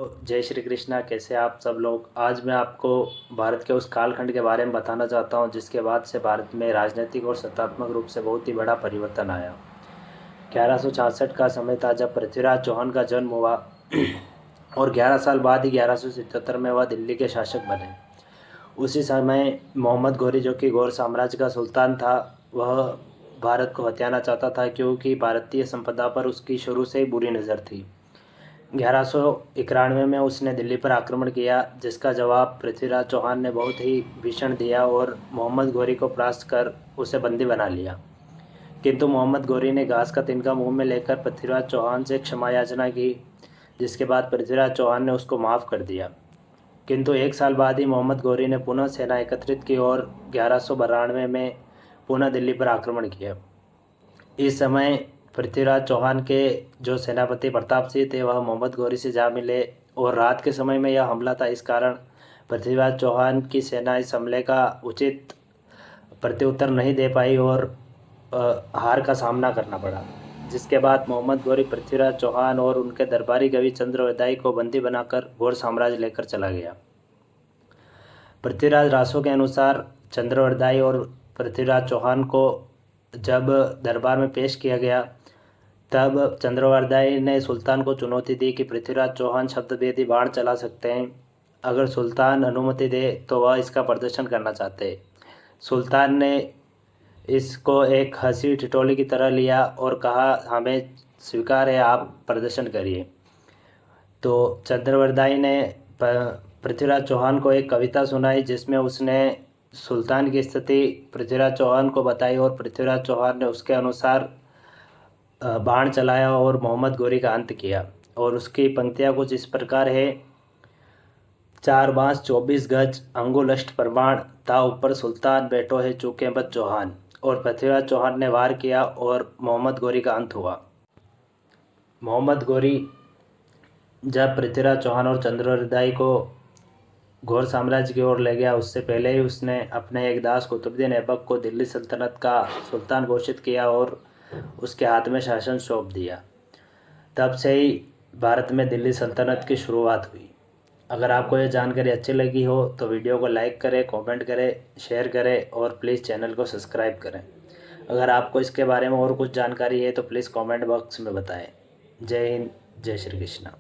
तो जय श्री कृष्णा। कैसे आप सब लोग। आज मैं आपको भारत के उस कालखंड के बारे में बताना चाहता हूं जिसके बाद से भारत में राजनीतिक और सत्तात्मक रूप से बहुत ही बड़ा परिवर्तन आया। 1166 का समय था जब पृथ्वीराज चौहान का जन्म हुआ और 11 साल बाद ही 1177 में वह दिल्ली के शासक बने। उसी समय मोहम्मद घोरी, जो कि गौर साम्राज्य का सुल्तान था, वह भारत को हथियाना चाहता था क्योंकि भारतीय संपदा पर उसकी शुरू से ही बुरी नज़र थी। 1191 में उसने दिल्ली पर आक्रमण किया, जिसका जवाब पृथ्वीराज चौहान ने बहुत ही भीषण दिया और मोहम्मद घोरी को परास्त कर उसे बंदी बना लिया। किंतु मोहम्मद घोरी ने घास का तिनका मुंह में लेकर पृथ्वीराज चौहान से क्षमा याचना की, जिसके बाद पृथ्वीराज चौहान ने उसको माफ़ कर दिया। किंतु एक साल बाद ही मोहम्मद घोरी ने पुनः सेना एकत्रित की और 1192 में पुनः दिल्ली पर आक्रमण किया। इस समय पृथ्वीराज चौहान के जो सेनापति प्रताप सिंह थे वह मोहम्मद घोरी से जा मिले और रात के समय में यह हमला था। इस कारण पृथ्वीराज चौहान की सेना इस हमले का उचित प्रत्युत्तर नहीं दे पाई और हार का सामना करना पड़ा, जिसके बाद मोहम्मद घोरी पृथ्वीराज चौहान और उनके दरबारी कवि चंद्रवरदाई को बंदी बनाकर गौर साम्राज्य लेकर चला गया। पृथ्वीराज रासो के अनुसार चंद्रवरदाई और पृथ्वीराज चौहान को जब दरबार में पेश किया गया, तब चंद्रवरदाई ने सुल्तान को चुनौती दी कि पृथ्वीराज चौहान शब्दभेदी बाण चला सकते हैं। अगर सुल्तान अनुमति दे तो वह इसका प्रदर्शन करना चाहते। सुल्तान ने इसको एक हंसी ठिठोली की तरह लिया और कहा, हमें स्वीकार है, आप प्रदर्शन करिए। तो चंद्रवरदाई ने पृथ्वीराज चौहान को एक कविता सुनाई, जिसमें उसने सुल्तान की स्थिति पृथ्वीराज चौहान को बताई और पृथ्वीराज चौहान ने उसके अनुसार बाण चलाया और मोहम्मद घोरी का अंत किया। और उसकी पंक्तियाँ कुछ इस प्रकार है। 4 बांस 24 गज, अंगुल अष्ट प्रमाण, ता ऊपर सुल्तान, बैठो है चूके बद चौहान। और पृथ्वीराज चौहान ने वार किया और मोहम्मद घोरी का अंत हुआ। मोहम्मद घोरी जब पृथ्वीराज चौहान और चंद्रवरदाई को गौर साम्राज्य की ओर ले गया, उससे पहले ही उसने अपने एक दास कुतुबुद्दीन ऐबक को दिल्ली सल्तनत का सुल्तान घोषित किया और उसके हाथ में शासन सौंप दिया। तब से ही भारत में दिल्ली सल्तनत की शुरुआत हुई। अगर आपको यह जानकारी अच्छी लगी हो तो वीडियो को लाइक करें, कमेंट करें, शेयर करें और प्लीज़ चैनल को सब्सक्राइब करें। अगर आपको इसके बारे में और कुछ जानकारी है तो प्लीज़ कमेंट बॉक्स में बताएं। जय हिंद, जय श्री कृष्णा।